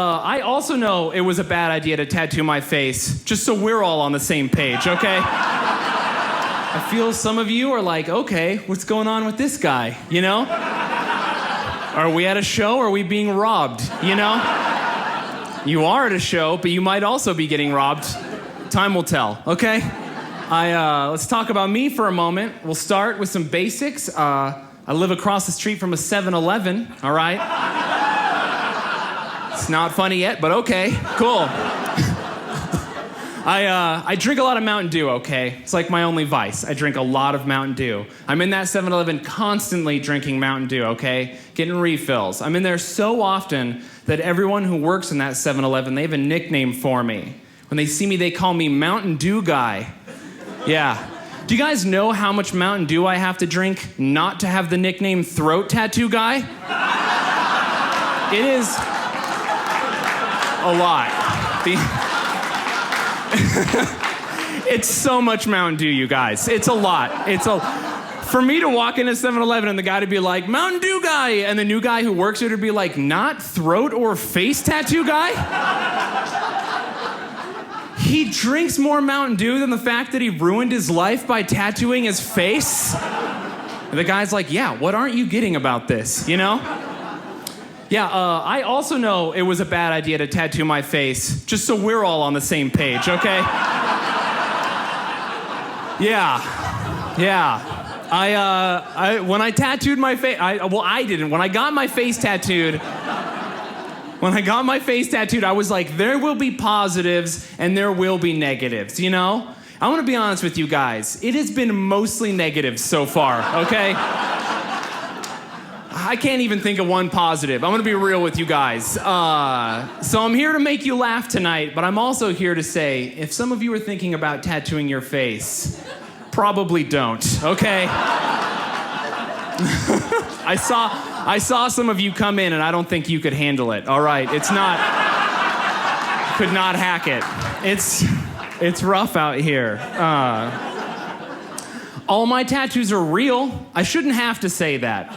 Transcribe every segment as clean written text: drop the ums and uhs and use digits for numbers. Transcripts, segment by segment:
I also know it was a bad idea to tattoo my face, just so we're all on the same page, okay? I feel some of you are like, okay, what's going on with this guy, you know? Are we at a show or are we being robbed, you know? You are at a show, but you might also be getting robbed. Time will tell, okay? Let's talk about me for a moment. We'll start with some basics. I live across the street from a 7-Eleven, all right? It's not funny yet, but okay, cool. I drink a lot of Mountain Dew, okay? It's like my only vice. I drink a lot of Mountain Dew. I'm in that 7-Eleven constantly drinking Mountain Dew, okay? Getting refills. I'm in there so often that everyone who works in that 7-Eleven, they have a nickname for me. When they see me, they call me Mountain Dew Guy. Yeah. Do you guys know how much Mountain Dew I have to drink not to have the nickname Throat Tattoo Guy? It is a lot. It's so much Mountain Dew, you guys. It's a lot. For me to walk into 7-Eleven and the guy to be like, Mountain Dew Guy, and the new guy who works here to be like, not throat or face tattoo guy? He drinks more Mountain Dew than the fact that he ruined his life by tattooing his face? And the guy's like, yeah, what aren't you getting about this, you know? Yeah, I also know it was a bad idea to tattoo my face, just so we're all on the same page, okay? Yeah. When I tattooed my face, I didn't. When I got my face tattooed, I was like, there will be positives and there will be negatives, you know? I want to be honest with you guys. It has been mostly negatives so far, okay? I can't even think of one positive. I'm going to be real with you guys. So I'm here to make you laugh tonight, but I'm also here to say, if some of you are thinking about tattooing your face, probably don't, okay? I saw some of you come in, and I don't think you could handle it, all right? Could not hack it. It's rough out here. All my tattoos are real. I shouldn't have to say that.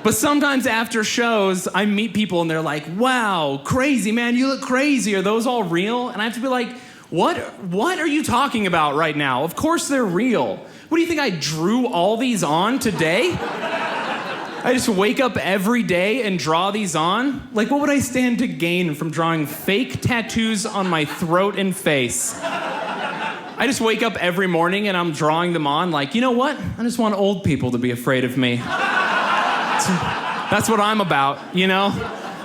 But sometimes after shows, I meet people and they're like, wow, crazy, man, you look crazy. Are those all real? And I have to be like, what are you talking about right now? Of course they're real. What do you think I drew all these on today? I just wake up every day and draw these on? Like, what would I stand to gain from drawing fake tattoos on my throat and face? I just wake up every morning and I'm drawing them on like, you know what? I just want old people to be afraid of me. That's what I'm about, you know?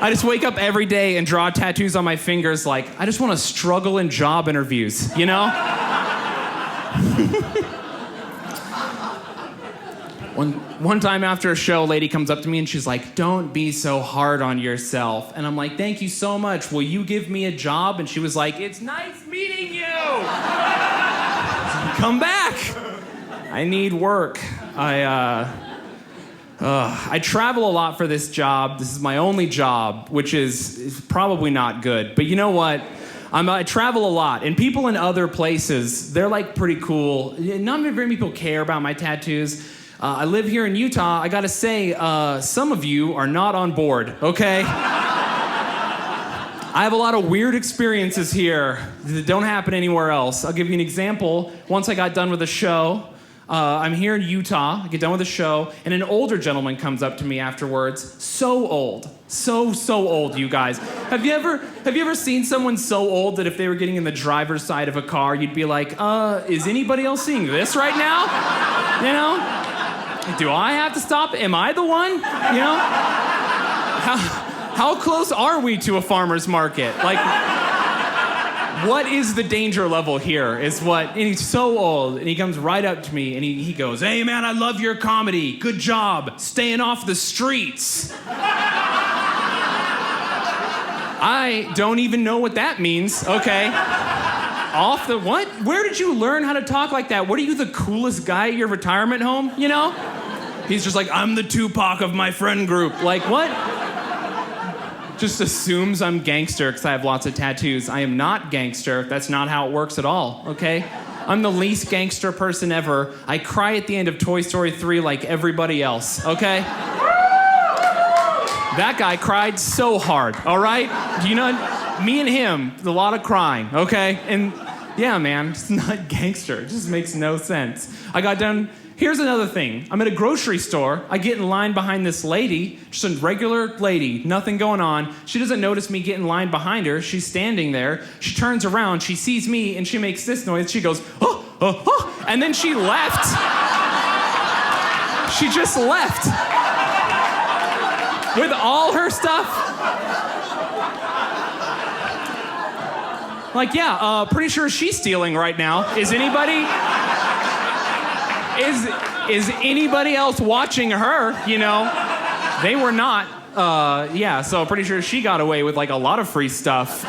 I just wake up every day and draw tattoos on my fingers like, I just want to struggle in job interviews, you know? One time after a show, a lady comes up to me and she's like, don't be so hard on yourself. And I'm like, thank you so much. Will you give me a job? And she was like, it's nice meeting you. Come back. I need work. I travel a lot for this job. This is my only job, which is probably not good. But you know what? I travel a lot, and people in other places, they're like pretty cool. Not very many people care about my tattoos. I live here in Utah. I gotta say, some of you are not on board, okay? I have a lot of weird experiences here that don't happen anywhere else. I'll give you an example. Once I got done with a show, I'm here in Utah, I get done with the show, and an older gentleman comes up to me afterwards. So old. So old, you guys. Have you ever seen someone so old that if they were getting in the driver's side of a car, you'd be like, is anybody else seeing this right now? You know? Do I have to stop? Am I the one? You know? How close are we to a farmer's market? Like, what is the danger level here and he's so old, and he comes right up to me and he goes, hey man, I love your comedy. Good job staying off the streets. I don't even know what that means, okay? Off the what? Where did you learn how to talk like that? What are you, the coolest guy at your retirement home, you know? He's just like, I'm the Tupac of my friend group. Like, what? Just assumes I'm gangster because I have lots of tattoos. I am not gangster. That's not how it works at all, okay? I'm the least gangster person ever. I cry at the end of Toy Story 3 like everybody else, okay? That guy cried so hard, all right? You know, me and him, a lot of crying, okay? And yeah, man, it's not gangster. It just makes no sense. I got done. Here's another thing. I'm at a grocery store. I get in line behind this lady, just a regular lady, nothing going on. She doesn't notice me get in line behind her. She's standing there. She turns around, she sees me, and she makes this noise. She goes, oh, oh, oh, and then she left. She just left. With all her stuff. Like, yeah, pretty sure she's stealing right now. Is anybody else watching her? You know, they were not. Yeah, so pretty sure she got away with like a lot of free stuff.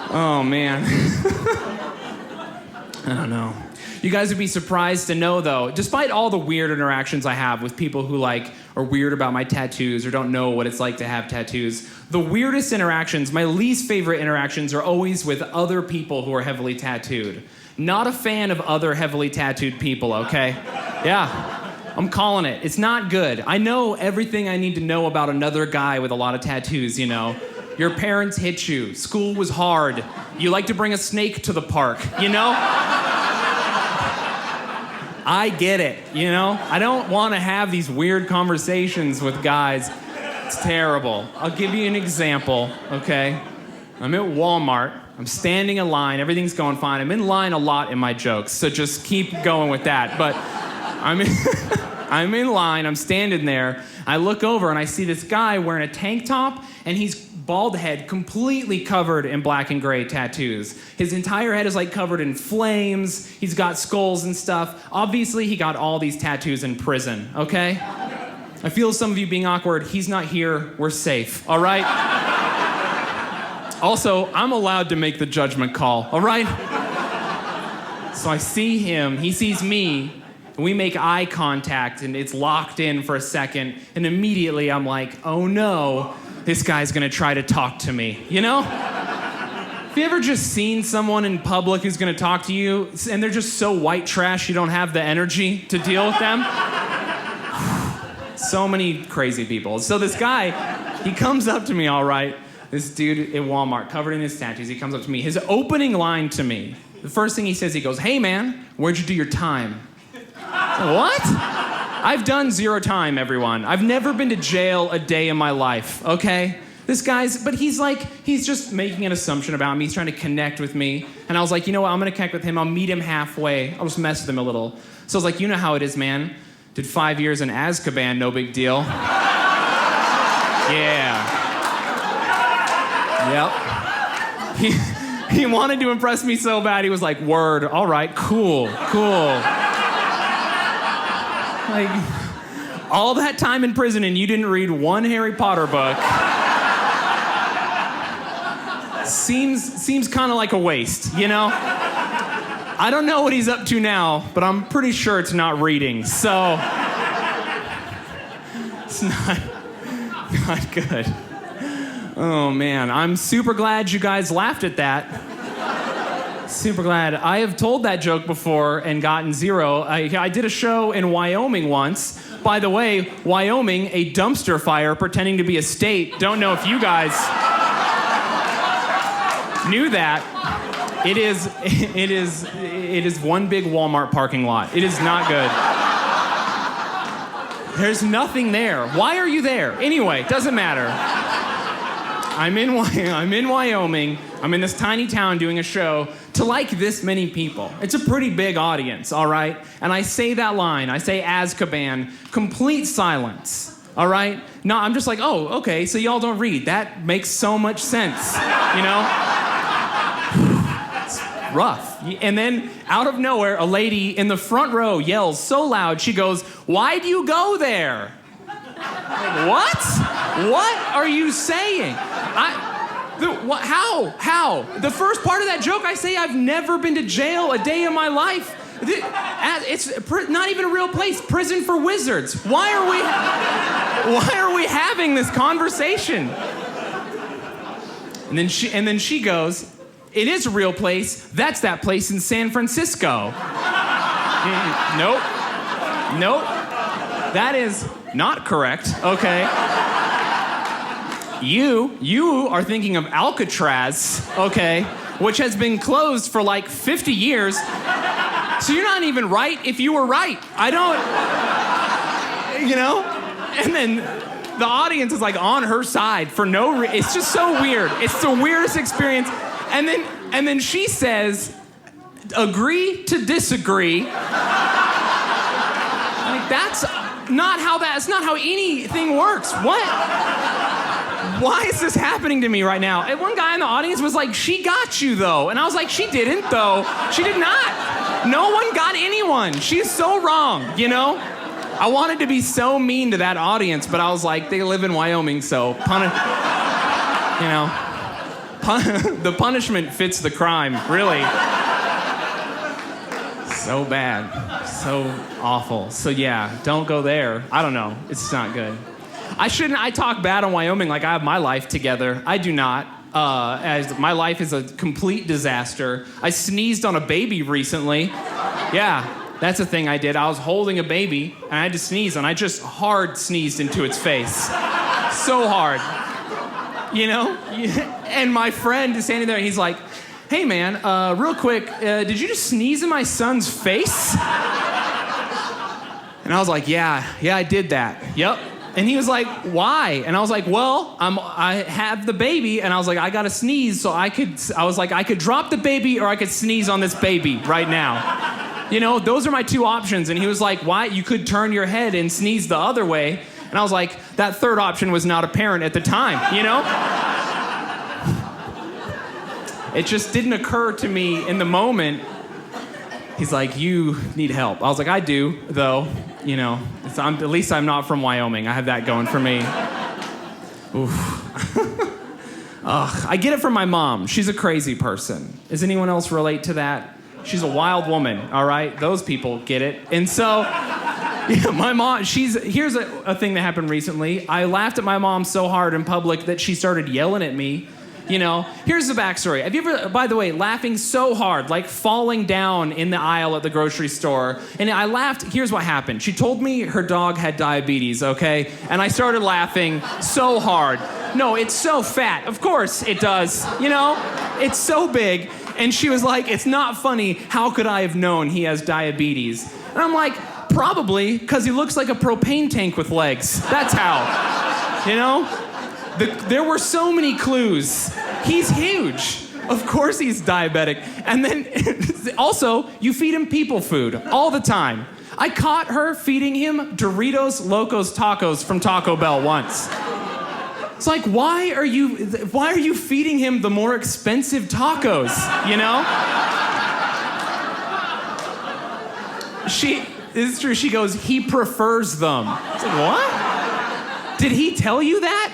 Oh man. I don't know. You guys would be surprised to know, though, despite all the weird interactions I have with people who like are weird about my tattoos or don't know what it's like to have tattoos, the weirdest interactions, my least favorite interactions, are always with other people who are heavily tattooed. Not a fan of other heavily tattooed people, okay? Yeah, I'm calling it. It's not good. I know everything I need to know about another guy with a lot of tattoos, you know? Your parents hit you. School was hard. You like to bring a snake to the park, you know? I get it, you know? I don't want to have these weird conversations with guys. It's terrible. I'll give you an example, okay? I'm at Walmart. I'm standing in line. Everything's going fine. I'm in line a lot in my jokes, so just keep going with that. But I'm in line. I'm standing there. I look over, and I see this guy wearing a tank top, and he's bald head, completely covered in black and gray tattoos. His entire head is like covered in flames. He's got skulls and stuff. Obviously, he got all these tattoos in prison, okay? I feel some of you being awkward. He's not here. We're safe, all right? Also, I'm allowed to make the judgment call, all right? So I see him. He sees me. And we make eye contact, and it's locked in for a second. And immediately, I'm like, oh no, this guy's gonna try to talk to me, you know? Have you ever just seen someone in public who's gonna talk to you, and they're just so white trash you don't have the energy to deal with them? So many crazy people. So this guy, he comes up to me, all right, this dude at Walmart, covered in his tattoos, he comes up to me. His opening line to me, the first thing he says, he goes, hey man, where'd you do your time? What? I've done 0 time, everyone. I've never been to jail a day in my life, okay? This guy's, but he's just making an assumption about me. He's trying to connect with me. And I was like, you know what? I'm gonna connect with him. I'll meet him halfway. I'll just mess with him a little. So I was like, you know how it is, man. Did 5 years in Azkaban, no big deal. Yeah. Yep. He wanted to impress me so bad, he was like, word, all right, cool. Like, all that time in prison and you didn't read one Harry Potter book seems kind of like a waste, you know? I don't know what he's up to now, but I'm pretty sure it's not reading, so it's not good. Oh man, I'm super glad you guys laughed at that. Super glad. I have told that joke before and gotten 0. I did a show in Wyoming once. By the way, Wyoming, a dumpster fire pretending to be a state. Don't know if you guys knew that. It is one big Walmart parking lot. It is not good. There's nothing there. Why are you there? Anyway, doesn't matter. I'm in Wyoming. I'm in this tiny town doing a show to like this many people. It's a pretty big audience, all right? And I say that line, I say Azkaban, complete silence, all right? No, I'm just like, oh, okay, so y'all don't read. That makes so much sense, you know? It's rough. And then out of nowhere, a lady in the front row yells so loud, she goes, why do you go there? Like, what? What are you saying? How? The first part of that joke, I say I've never been to jail a day in my life. It's not even a real place. Prison for wizards. Why are we having this conversation? And then she goes, it is a real place. That's that place in San Francisco. Nope. That is not correct, okay? You are thinking of Alcatraz, okay, which has been closed for like 50 years. So you're not even right if you were right. I don't, And then the audience is like on her side for no reason. It's just so weird. It's the weirdest experience. And then she says, agree to disagree. Like, that's not how anything works. What? Why is this happening to me right now? And one guy in the audience was like, she got you though. And I was like, she didn't though. She did not. No one got anyone. She's so wrong, I wanted to be so mean to that audience, but I was like, they live in Wyoming, so the punishment fits the crime, really. So bad, so awful. So yeah, don't go there. I don't know, it's not good. I talk bad on Wyoming like I have my life together. I do not. As my life is a complete disaster. I sneezed on a baby recently. Yeah. That's the thing I did. I was holding a baby, and I had to sneeze, and I just hard sneezed into its face. So hard. And my friend is standing there, and he's like, hey, man, real quick, did you just sneeze in my son's face? And I was like, yeah, I did that. Yep. And he was like, why? And I was like, well, I have the baby, and I was like, I gotta sneeze, so I could drop the baby, or I could sneeze on this baby right now. Those are my two options. And he was like, why? You could turn your head and sneeze the other way. And I was like, that third option was not apparent at the time, It just didn't occur to me in the moment. He's like, you need help. I was like, I do, though. At least I'm not from Wyoming. I have that going for me. Oof. I get it from my mom. She's a crazy person. Does anyone else relate to that? She's a wild woman, all right? Those people get it. And so, my mom, here's a thing that happened recently. I laughed at my mom so hard in public that she started yelling at me. Here's the backstory. Have you ever, by the way, laughing so hard, like falling down in the aisle at the grocery store? And I laughed. Here's what happened. She told me her dog had diabetes, okay? And I started laughing so hard. No, it's so fat. Of course it does. It's so big. And she was like, it's not funny. How could I have known he has diabetes? And I'm like, probably because he looks like a propane tank with legs. That's how. There were so many clues. He's huge. Of course he's diabetic. And then also, you feed him people food all the time. I caught her feeding him Doritos Locos Tacos from Taco Bell once. It's like, why are you feeding him the more expensive tacos, This is true, she goes, he prefers them. It's like, what? Did he tell you that?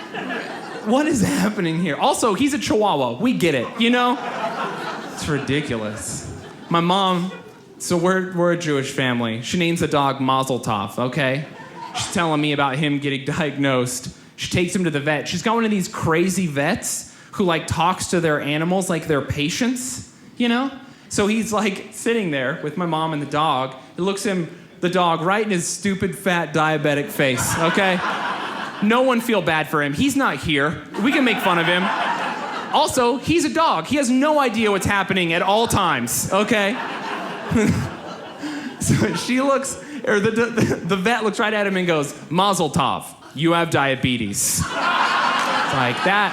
What is happening here? Also, he's a Chihuahua. We get it, It's ridiculous. My mom, so we're a Jewish family. She names the dog Mazel Tov, okay? She's telling me about him getting diagnosed. She takes him to the vet. She's got one of these crazy vets who talks to their animals like they're patients, So he's sitting there with my mom and the dog. It looks the dog right in his stupid, fat, diabetic face, okay? No one feel bad for him. He's not here. We can make fun of him. Also, he's a dog. He has no idea what's happening at all times, okay? So she looks, or the vet looks right at him and goes, Mazel Tov. You have diabetes. It's like, that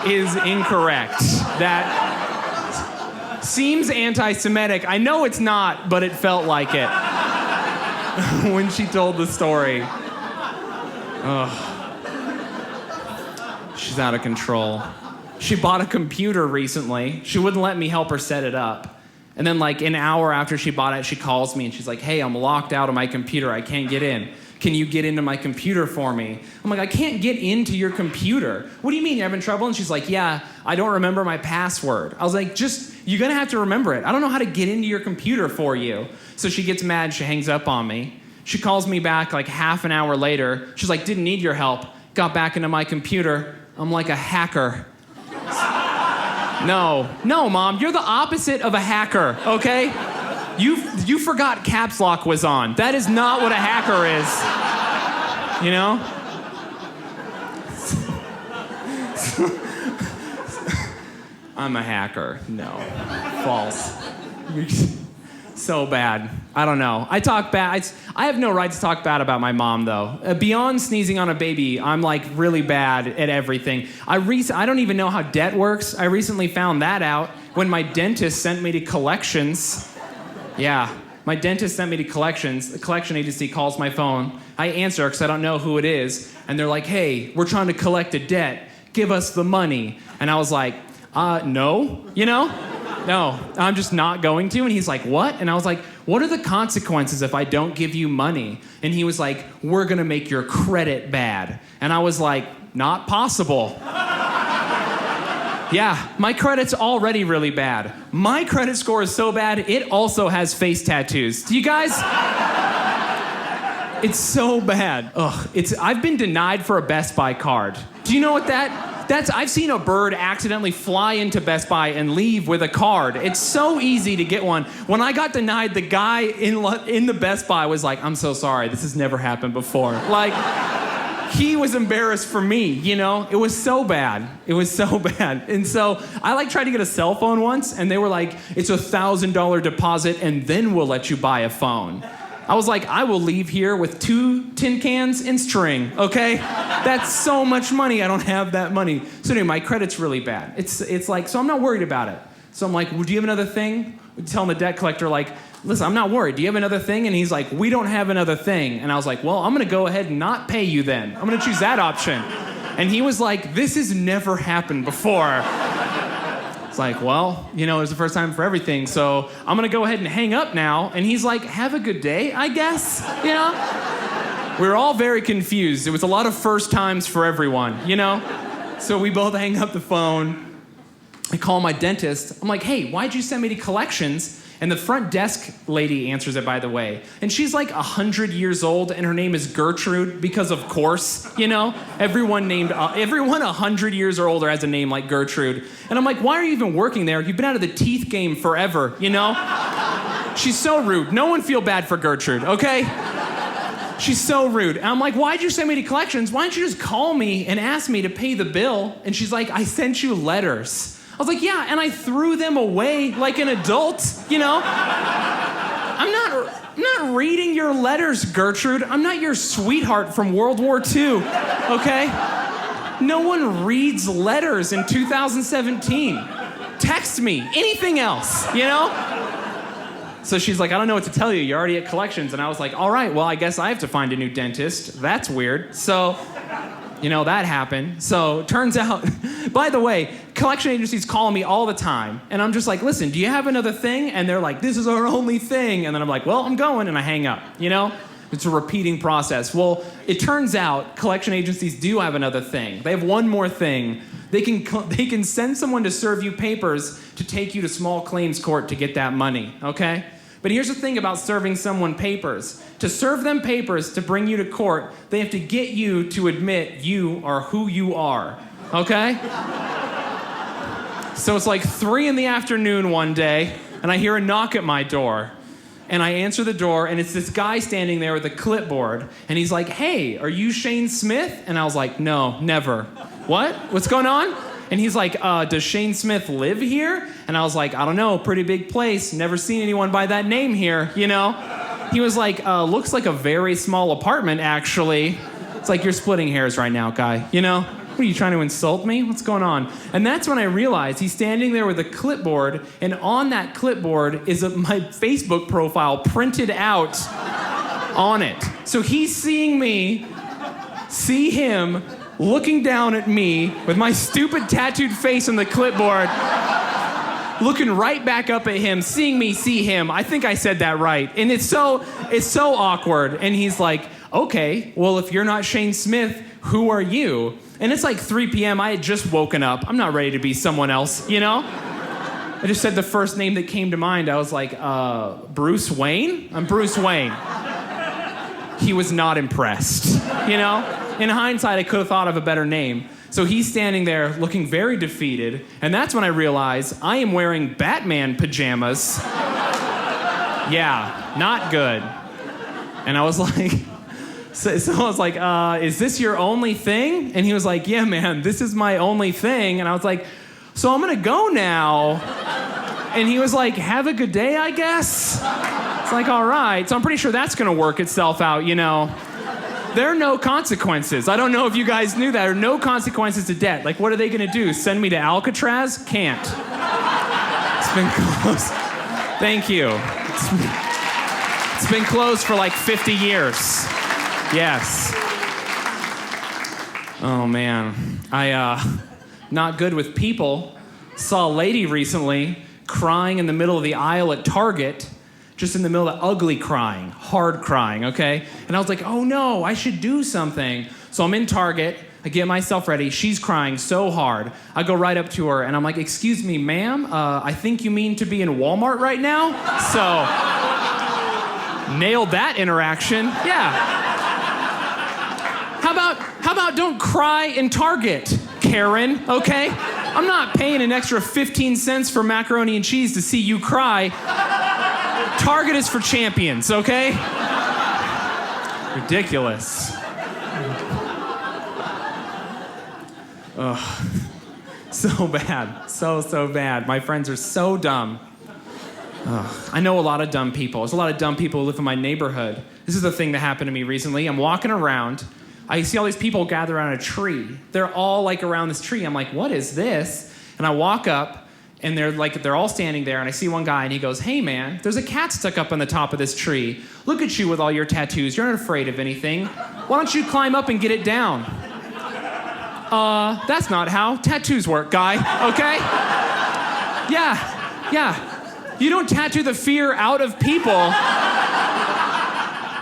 is incorrect. That seems anti-Semitic. I know it's not, but it felt like it when she told the story. Ugh. She's out of control. She bought a computer recently. She wouldn't let me help her set it up. And then an hour after she bought it, she calls me and she's like, hey, I'm locked out of my computer. I can't get in. Can you get into my computer for me? I'm like, I can't get into your computer. What do you mean, you're having trouble? And she's like, yeah, I don't remember my password. I was like, you're gonna have to remember it. I don't know how to get into your computer for you. So she gets mad, she hangs up on me. She calls me back half an hour later. She's like, didn't need your help. Got back into my computer. I'm like a hacker. No, Mom, you're the opposite of a hacker, okay? You forgot caps lock was on. That is not what a hacker is. you know? I'm a hacker. No. False. So bad. I don't know. I talk bad. I have no right to talk bad about my mom, though. Beyond sneezing on a baby, I'm like really bad at everything. I don't even know how debt works. I recently found that out when my dentist sent me to collections. Yeah, my dentist sent me to collections. The collection agency calls my phone. I answer because I don't know who it is. And they're like, hey, we're trying to collect a debt. Give us the money. And I was like, no, you know? No, I'm just not going to. And he's like, what? And I was like, what are the consequences if I don't give you money? And he was like, we're going to make your credit bad. And I was like, not possible. Yeah, my credit's already really bad. My credit score is so bad, it also has face tattoos. Do you guys? It's so bad. Ugh, I've been denied for a Best Buy card. Do you know what I've seen a bird accidentally fly into Best Buy and leave with a card. It's so easy to get one. When I got denied, the guy in the Best Buy was like, I'm so sorry, this has never happened before. Like, he was embarrassed for me, you know? It was so bad. It was so bad. And so I tried to get a cell phone once, and they were like, it's a $1,000 deposit, and then we'll let you buy a phone. I was like, I will leave here with 2 tin cans and string, okay? That's so much money. I don't have that money. So anyway, my credit's really bad. It's like, so I'm not worried about it. So I'm like, well, do you have another thing? Telling the debt collector, like, listen, I'm not worried. Do you have another thing? And he's like, we don't have another thing. And I was like, well, I'm going to go ahead and not pay you then. I'm going to choose that option. And he was like, this has never happened before. It's like, well, you know, it's the first time for everything, so I'm going to go ahead and hang up now. And he's like, have a good day, I guess, you know? We were all very confused. It was a lot of first times for everyone, you know? So we both hang up the phone. I call my dentist. I'm like, hey, why'd you send me to collections? And the front desk lady answers it, by the way. And she's like 100 years old, and her name is Gertrude, because of course, you know? Everyone 100 years or older has a name like Gertrude. And I'm like, why are you even working there? You've been out of the teeth game forever, you know? She's so rude. No one feel bad for Gertrude, okay? She's so rude. And I'm like, why'd you send me to collections? Why don't you just call me and ask me to pay the bill? And she's like, I sent you letters. I was like, yeah, and I threw them away like an adult, you know? I'm not reading your letters, Gertrude. I'm not your sweetheart from World War II, okay? No one reads letters in 2017. Text me, anything else, you know? So she's like, I don't know what to tell you. You're already at collections. And I was like, all right, well, I guess I have to find a new dentist. That's weird. So, you know, that happened. So turns out, by the way, collection agencies call me all the time. And I'm just like, listen, do you have another thing? And they're like, this is our only thing. And then I'm like, well, I'm going. And I hang up, you know? It's a repeating process. Well, it turns out collection agencies do have another thing. They have one more thing. They can send someone to serve you papers to take you to small claims court to get that money, okay? But here's the thing about serving someone papers. To serve them papers to bring you to court, they have to get you to admit you are who you are, okay? So it's like 3 p.m. one day, and I hear a knock at my door. And I answer the door, and it's this guy standing there with a clipboard. And he's like, hey, are you Shayne Smith? And I was like, no, never. What? What's going on? And he's like, does Shayne Smith live here? And I was like, I don't know, pretty big place. Never seen anyone by that name here, you know? He was like, looks like a very small apartment, actually. It's like, you're splitting hairs right now, guy, you know? What, are you trying to insult me? What's going on? And that's when I realized he's standing there with a clipboard, and on that clipboard is my Facebook profile printed out on it. So he's seeing me, see him, looking down at me with my stupid tattooed face on the clipboard, looking right back up at him, seeing me see him. I think I said that right. And it's so awkward. And he's like, okay, well, if you're not Shayne Smith, who are you? And it's like 3 p.m. I had just woken up. I'm not ready to be someone else, you know? I just said the first name that came to mind. I was like, Bruce Wayne? I'm Bruce Wayne. He was not impressed, you know? In hindsight, I could have thought of a better name. So he's standing there looking very defeated, and that's when I realize I am wearing Batman pajamas. Yeah, not good. And I was like, So I was like, is this your only thing? And he was like, yeah, man, this is my only thing. And I was like, so I'm gonna go now. And he was like, have a good day, I guess. It's like, all right. So I'm pretty sure that's gonna work itself out, you know. There are no consequences. I don't know if you guys knew that. There are no consequences to debt. Like, what are they gonna do? Send me to Alcatraz? Can't. It's been closed. Thank you. It's been closed for like 50 years. Yes. Oh, man. Not good with people. Saw a lady recently crying in the middle of the aisle at Target, just in the middle of the ugly crying, hard crying, okay? And I was like, oh no, I should do something. So I'm in Target, I get myself ready, she's crying so hard. I go right up to her and I'm like, excuse me, ma'am, I think you mean to be in Walmart right now? So, nailed that interaction, yeah. How about don't cry in Target, Karen, okay? I'm not paying an extra 15 cents for macaroni and cheese to see you cry. Target is for champions, okay? Ridiculous. Ugh. So bad. So bad. My friends are so dumb. Ugh. I know a lot of dumb people. There's a lot of dumb people who live in my neighborhood. This is the thing that happened to me recently. I'm walking around. I see all these people gather around a tree. They're all like around this tree. I'm like, what is this? And I walk up, and they're all standing there, and I see one guy, and he goes, hey, man, there's a cat stuck up on the top of this tree. Look at you with all your tattoos. You're not afraid of anything. Why don't you climb up and get it down? That's not how tattoos work, guy, okay? Yeah. You don't tattoo the fear out of people.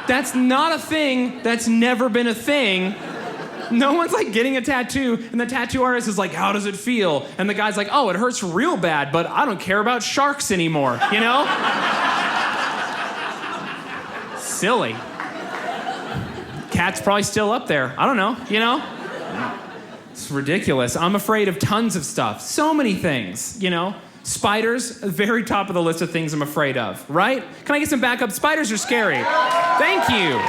That's not a thing. That's never been a thing. No one's like getting a tattoo, and the tattoo artist is like, how does it feel? And the guy's like, oh, it hurts real bad, but I don't care about sharks anymore, you know? Silly. Cat's probably still up there. I don't know, you know? It's ridiculous. I'm afraid of tons of stuff. So many things, you know? Spiders, very top of the list of things I'm afraid of, right? Can I get some backup? Spiders are scary. Thank you.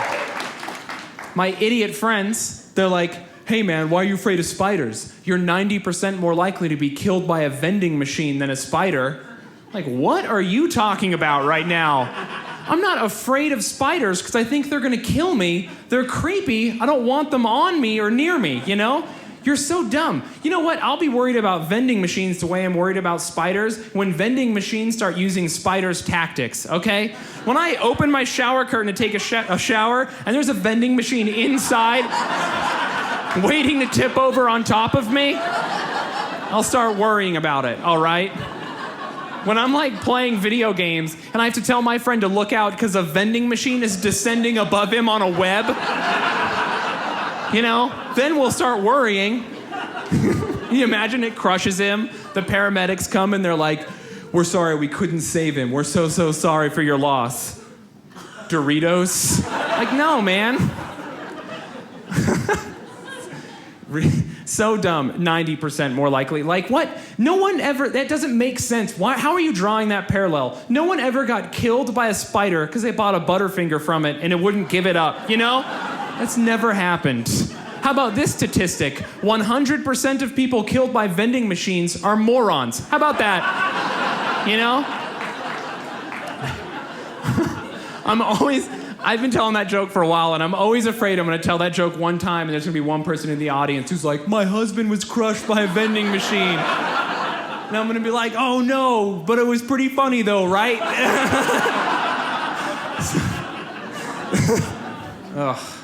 My idiot friends, they're like, hey man, why are you afraid of spiders? You're 90% more likely to be killed by a vending machine than a spider. Like, what are you talking about right now? I'm not afraid of spiders because I think they're gonna kill me. They're creepy. I don't want them on me or near me, you know? You're so dumb. You know what? I'll be worried about vending machines the way I'm worried about spiders when vending machines start using spiders' tactics, okay? When I open my shower curtain to take a shower and there's a vending machine inside waiting to tip over on top of me, I'll start worrying about it, all right? When I'm like playing video games and I have to tell my friend to look out because a vending machine is descending above him on a web, you know, then we'll start worrying. Can you imagine it crushes him? The paramedics come and they're like, we're sorry, we couldn't save him. We're so sorry for your loss. Doritos? Like, no, man. So dumb, 90% more likely. Like, what? No one ever, that doesn't make sense. Why? How are you drawing that parallel? No one ever got killed by a spider because they bought a Butterfinger from it and it wouldn't give it up, you know? That's never happened. How about this statistic? 100% of people killed by vending machines are morons. How about that? You know? I've been telling that joke for a while, and I'm always afraid I'm going to tell that joke one time, and there's going to be one person in the audience who's like, my husband was crushed by a vending machine. And I'm going to be like, oh no, but it was pretty funny though, right? Ugh.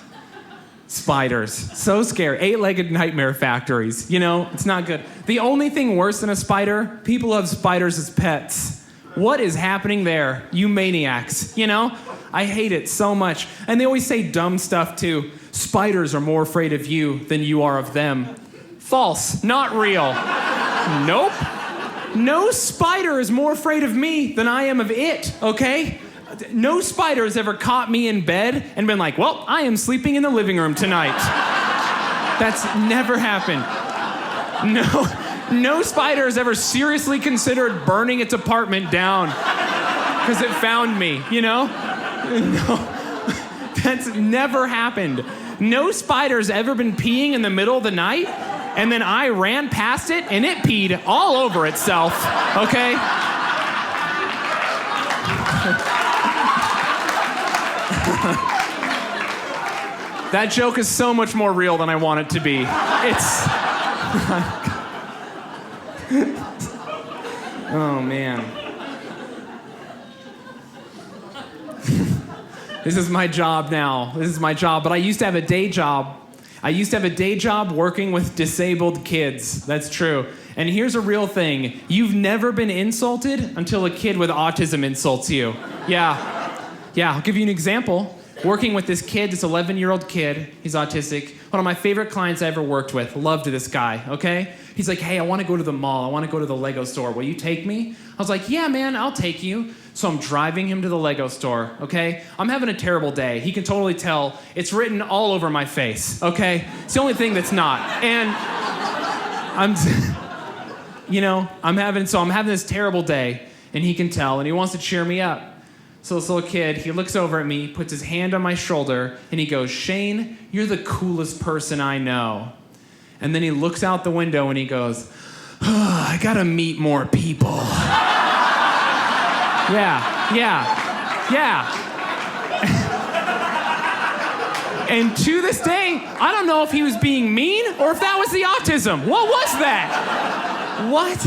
Spiders. So scary. 8-legged nightmare factories. You know, it's not good. The only thing worse than a spider, people have spiders as pets. What is happening there? You maniacs. You know? I hate it so much. And they always say dumb stuff too. Spiders are more afraid of you than you are of them. False. Not real. Nope. No spider is more afraid of me than I am of it, okay? No spider has ever caught me in bed and been like, well, I am sleeping in the living room tonight. That's never happened. No spider has ever seriously considered burning its apartment down because it found me, you know? No. That's never happened. No spider's ever been peeing in the middle of the night, and then I ran past it, and it peed all over itself, okay? That joke is so much more real than I want it to be. It's... Oh, man. This is my job now. This is my job. But I used to have a day job. I used to have a day job working with disabled kids. That's true. And here's a real thing. You've never been insulted until a kid with autism insults you. Yeah, I'll give you an example. Working with this kid, this 11-year-old kid, he's autistic. One of my favorite clients I ever worked with. Loved this guy, okay? He's like, hey, I want to go to the mall. I want to go to the Lego store. Will you take me? I was like, yeah, man, I'll take you. So I'm driving him to the Lego store, okay? I'm having a terrible day. He can totally tell. It's written all over my face, okay? It's the only thing that's not. And I'm having this terrible day, and he can tell, and he wants to cheer me up. So this little kid, he looks over at me, puts his hand on my shoulder, and he goes, Shayne, you're the coolest person I know. And then he looks out the window and he goes, oh, I gotta meet more people. Yeah. And to this day, I don't know if he was being mean or if that was the autism. What was that? What?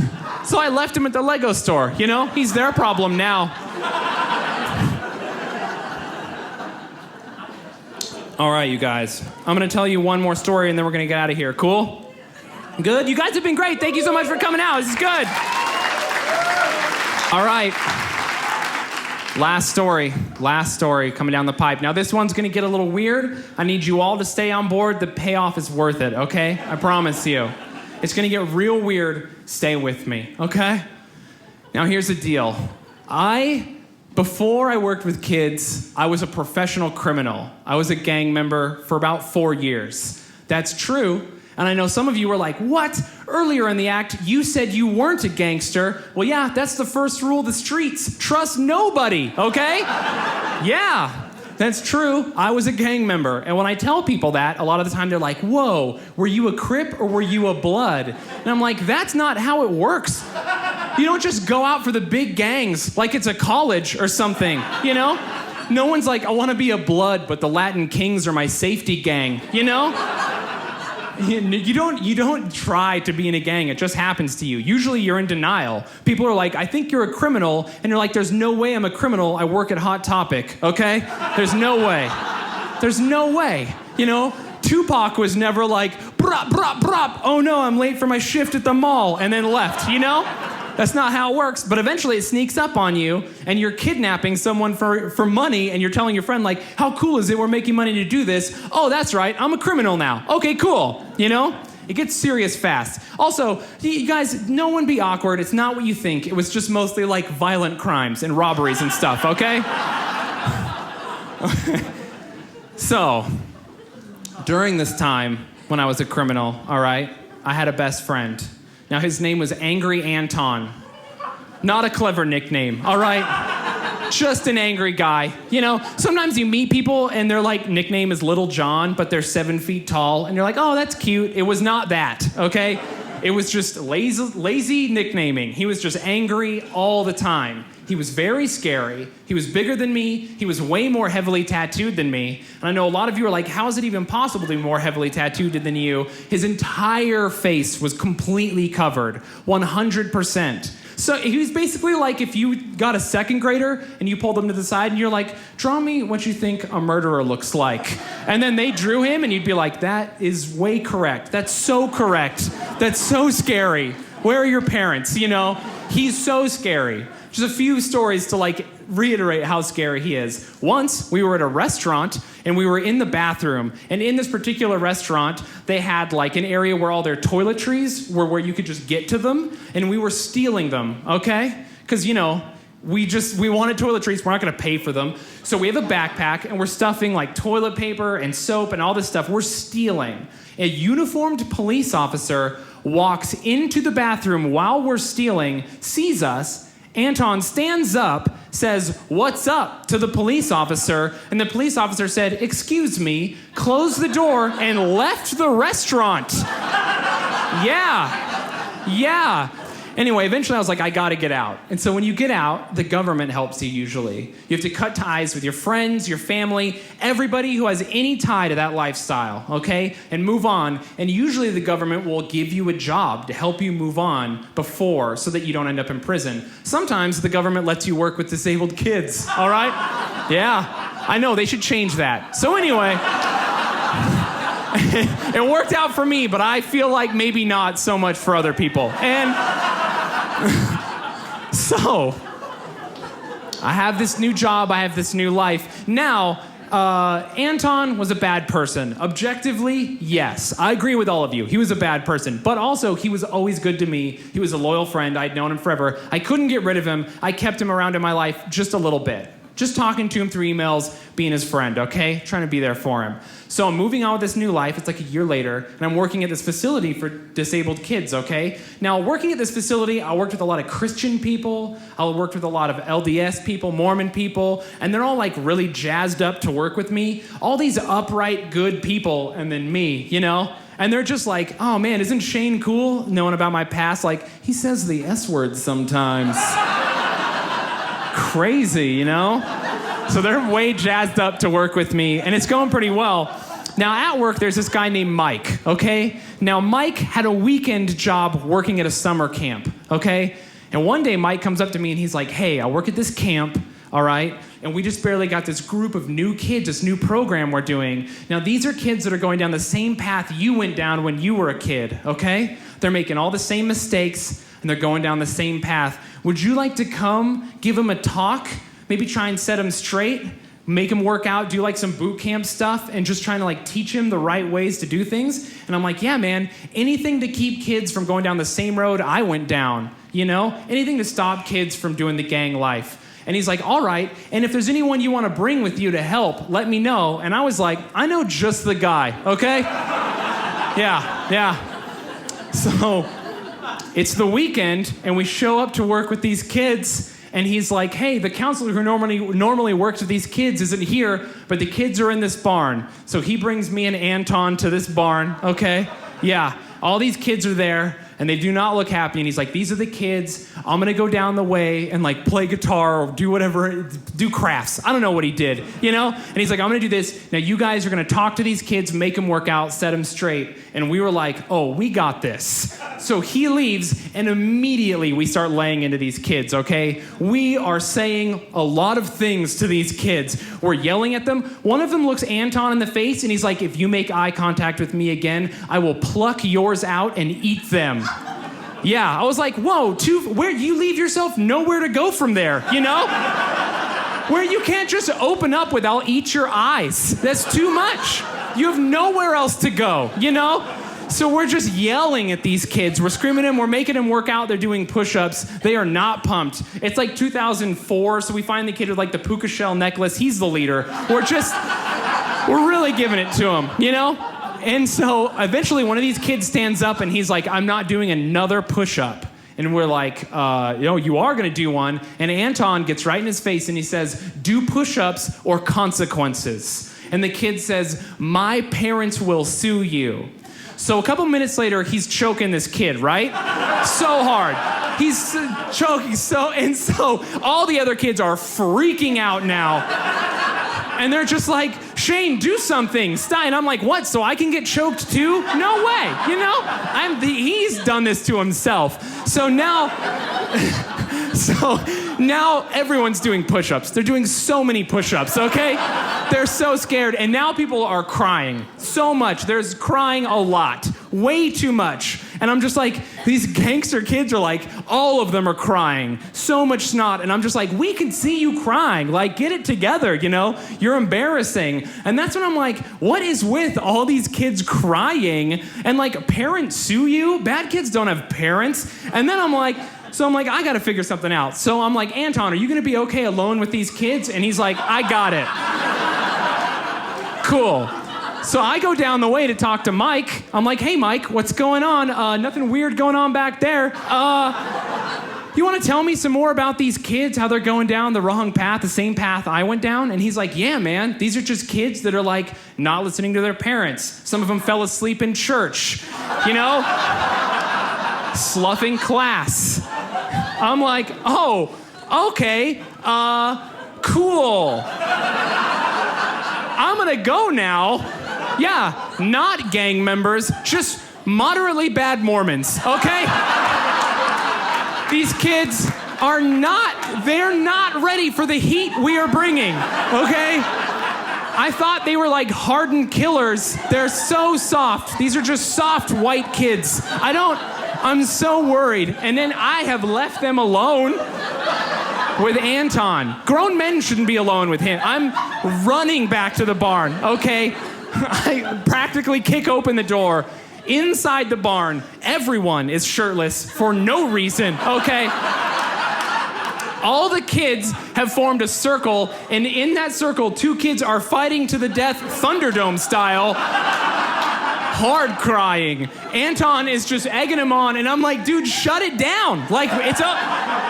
So I left him at the Lego store, He's their problem now. All right, you guys. I'm going to tell you one more story, and then we're going to get out of here. Cool? Good? You guys have been great. Thank you so much for coming out. This is good. All right. Last story coming down the pipe. Now, this one's going to get a little weird. I need you all to stay on board. The payoff is worth it, okay? I promise you. It's going to get real weird. Stay with me, okay? Now, here's the deal. Before I worked with kids, I was a professional criminal. I was a gang member for about 4 years. That's true. And I know some of you were like, what? Earlier in the act, you said you weren't a gangster. Well, yeah, that's the first rule of the streets. Trust nobody, okay? Yeah, that's true. I was a gang member. And when I tell people that, a lot of the time they're like, whoa, were you a Crip or were you a Blood? And I'm like, that's not how it works. You don't just go out for the big gangs like it's a college or something, No one's like, I want to be a Blood, but the Latin Kings are my safety gang, You don't try to be in a gang. It just happens to you. Usually you're in denial. People are like, I think you're a criminal. And you're like, there's no way I'm a criminal. I work at Hot Topic, okay? There's no way. There's no way. Tupac was never like, brop, brop, brop. Oh no, I'm late for my shift at the mall. And then left, That's not how it works, but eventually it sneaks up on you and you're kidnapping someone for money and you're telling your friend like, how cool is it we're making money to do this? Oh, that's right, I'm a criminal now. Okay, cool, It gets serious fast. Also, you guys, no one be awkward. It's not what you think. It was just mostly like violent crimes and robberies and stuff, okay? So, during this time when I was a criminal, all right, I had a best friend. Now, his name was Angry Anton. Not a clever nickname, all right? Just an angry guy. Sometimes you meet people and their nickname is Little John, but they're 7 feet tall, and you're like, oh, that's cute. It was not that, okay? It was just lazy nicknaming. He was just angry all the time. He was very scary. He was bigger than me. He was way more heavily tattooed than me. And I know a lot of you are like, how is it even possible to be more heavily tattooed than you? His entire face was completely covered, 100%. So he was basically like if you got a second grader and you pulled them to the side and you're like, draw me what you think a murderer looks like. And then they drew him and you'd be like, that is way correct. That's so correct. That's so scary. Where are your parents? He's so scary. Just a few stories to reiterate how scary he is. Once we were at a restaurant and we were in the bathroom, and in this particular restaurant they had an area where all their toiletries were where you could just get to them, and we were stealing them, okay? Because we wanted toiletries, we're not going to pay for them. So we have a backpack and we're stuffing toilet paper and soap and all this stuff. We're stealing. A uniformed police officer walks into the bathroom while we're stealing, sees us. Anton stands up, says, "What's up?" to the police officer, and the police officer said, "Excuse me," closed the door, and left the restaurant. Yeah. Anyway, eventually I was like, I gotta get out. And so when you get out, the government helps you usually. You have to cut ties with your friends, your family, everybody who has any tie to that lifestyle, okay? And move on. And usually the government will give you a job to help you move on before so that you don't end up in prison. Sometimes the government lets you work with disabled kids, all right? Yeah, I know, they should change that. So anyway, it worked out for me, but I feel like maybe not so much for other people. And so, I have this new job, I have this new life. Now, Anton was a bad person. Objectively, yes. I agree with all of you. He was a bad person. But also, he was always good to me. He was a loyal friend. I'd known him forever. I couldn't get rid of him. I kept him around in my life just a little bit. Just talking to him through emails, being his friend, okay? Trying to be there for him. So I'm moving on with this new life. It's like a year later, and I'm working at this facility for disabled kids, okay? Now, working at this facility, I worked with a lot of Christian people. I worked with a lot of LDS people, Mormon people, and they're all like really jazzed up to work with me. All these upright, good people, and then me, you know? And they're just like, oh man, isn't Shayne cool? Knowing about my past, like, he says the S word sometimes. Crazy, you know? So they're way jazzed up to work with me, and it's going pretty well. Now, at work, there's this guy named Mike, okay? Now, Mike had a weekend job working at a summer camp, okay? And one day, Mike comes up to me, and he's like, hey, I work at this camp, all right? And we just barely got this group of new kids, this new program we're doing. Now, these are kids that are going down the same path you went down when you were a kid, okay? They're making all the same mistakes, and they're going down the same path. Would you like to come, give them a talk, maybe try and set them straight, make them work out, do like some boot camp stuff, and just trying to like teach them the right ways to do things? And I'm like, yeah, man, anything to keep kids from going down the same road I went down, you know? Anything to stop kids from doing the gang life. And he's like, all right, and if there's anyone you want to bring with you to help, let me know. And I was like, I know just the guy, okay? Yeah. So it's the weekend, and we show up to work with these kids, and he's like, hey, the counselor who normally works with these kids isn't here, but the kids are in this barn. So he brings me and Anton to this barn, okay? Yeah, all these kids are there, and they do not look happy, and he's like, these are the kids. I'm gonna go down the way and like play guitar or do whatever, do crafts. I don't know what he did, you know? And he's like, I'm gonna do this. Now you guys are gonna talk to these kids, make them work out, set them straight. And we were like, oh, we got this. So he leaves, and immediately we start laying into these kids, okay? We are saying a lot of things to these kids. We're yelling at them. One of them looks Anton in the face, and he's like, if you make eye contact with me again, I will pluck yours out and eat them. Yeah, I was like, whoa, where you leave yourself nowhere to go from there, you know? Where you can't just open up with, I'll eat your eyes. That's too much. You have nowhere else to go, you know? So we're just yelling at these kids. We're screaming at them. We're making them work out. They're doing push-ups. They are not pumped. It's like 2004, so we find the kid with like the puka shell necklace. He's the leader. We're really giving it to him, you know? And so eventually one of these kids stands up and he's like, I'm not doing another push-up. And we're like, you are gonna do one. And Anton gets right in his face and he says, do push-ups or consequences. And the kid says, my parents will sue you. So a couple minutes later, he's choking this kid, right? So hard. He's choking so all the other kids are freaking out now. And they're just like, Shayne, do something. And I'm like, what? So I can get choked too? No way, you know? He's done this to himself. So now everyone's doing push-ups. They're doing so many push-ups, okay? They're so scared. And now people are crying so much. There's crying a lot, way too much. And I'm just like, these gangster kids are like, all of them are crying. So much snot. And I'm just like, we can see you crying. Like, get it together, you know? You're embarrassing. And that's when I'm like, what is with all these kids crying? And like, parents sue you? Bad kids don't have parents. And then I'm like, I gotta figure something out. So I'm like, Anton, are you gonna be okay alone with these kids? And he's like, I got it. Cool. So I go down the way to talk to Mike. I'm like, hey, Mike, what's going on? Nothing weird going on back there. you want to tell me some more about these kids, how they're going down the wrong path, the same path I went down? And he's like, yeah, man, these are just kids that are like not listening to their parents. Some of them fell asleep in church, you know? Sloughing class. I'm like, oh, okay, cool. I'm gonna go now. Yeah, not gang members, just moderately bad Mormons, okay? These kids they're not ready for the heat we are bringing, okay? I thought they were like hardened killers. They're so soft. These are just soft white kids. I'm so worried. And then I have left them alone with Anton. Grown men shouldn't be alone with him. I'm running back to the barn, okay? I practically kick open the door. Inside the barn, everyone is shirtless for no reason, okay? All the kids have formed a circle, and in that circle, 2 kids are fighting to the death, Thunderdome style, hard crying. Anton is just egging him on, and I'm like, dude, shut it down. Like,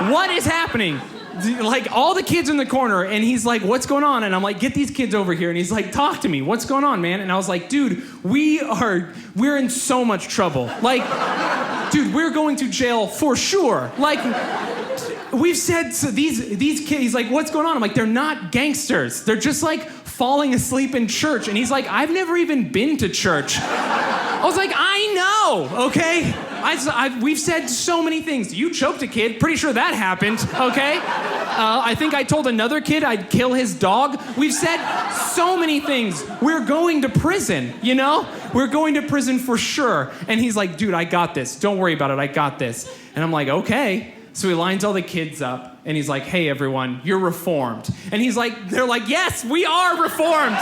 what is happening? Like, all the kids in the corner, and he's like, what's going on? And I'm like, get these kids over here. And he's like, talk to me. What's going on, man? And I was like, dude, we're in so much trouble. Like, dude, we're going to jail for sure. Like, we've said, so these kids, he's like, what's going on? I'm like, they're not gangsters. They're just like falling asleep in church. And he's like, I've never even been to church. I was like, I know, okay? We've said so many things. You choked a kid. Pretty sure that happened, okay? I think I told another kid I'd kill his dog. We've said so many things. We're going to prison, you know? We're going to prison for sure. And he's like, dude, I got this. Don't worry about it. I got this. And I'm like, okay. So he lines all the kids up, and he's like, hey, everyone, you're reformed. And they're like, yes, we are reformed.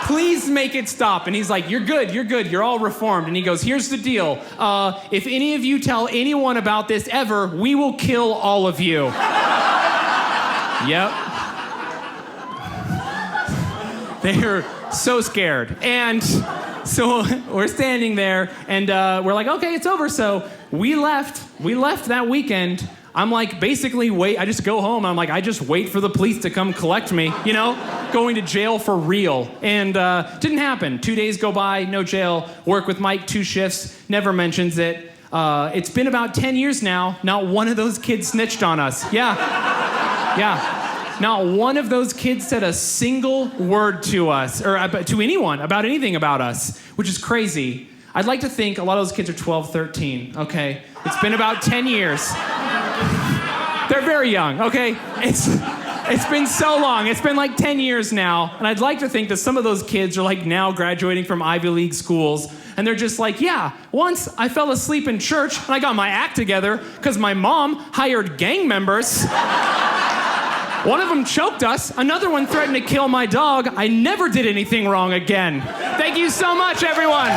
Please make it stop. And he's like, you're good, you're all reformed. And he goes, here's the deal. If any of you tell anyone about this ever, we will kill all of you. Yep. They're so scared. And so we're standing there, and we're like, okay, it's over. So we left that weekend. I'm like, basically, I just go home. I'm like, I just wait for the police to come collect me, you know? Going to jail for real. And didn't happen. 2 days go by, no jail. Work with Mike, 2 shifts, never mentions it. It's been about 10 years now. Not one of those kids snitched on us. Yeah. Not one of those kids said a single word to us, or to anyone, about anything about us, which is crazy. I'd like to think a lot of those kids are 12, 13, okay? It's been about 10 years. They're very young, okay? It's been so long. It's been like 10 years now. And I'd like to think that some of those kids are like now graduating from Ivy League schools. And they're just like, yeah, once I fell asleep in church and I got my act together because my mom hired gang members. One of them choked us. Another one threatened to kill my dog. I never did anything wrong again. Thank you so much, everyone.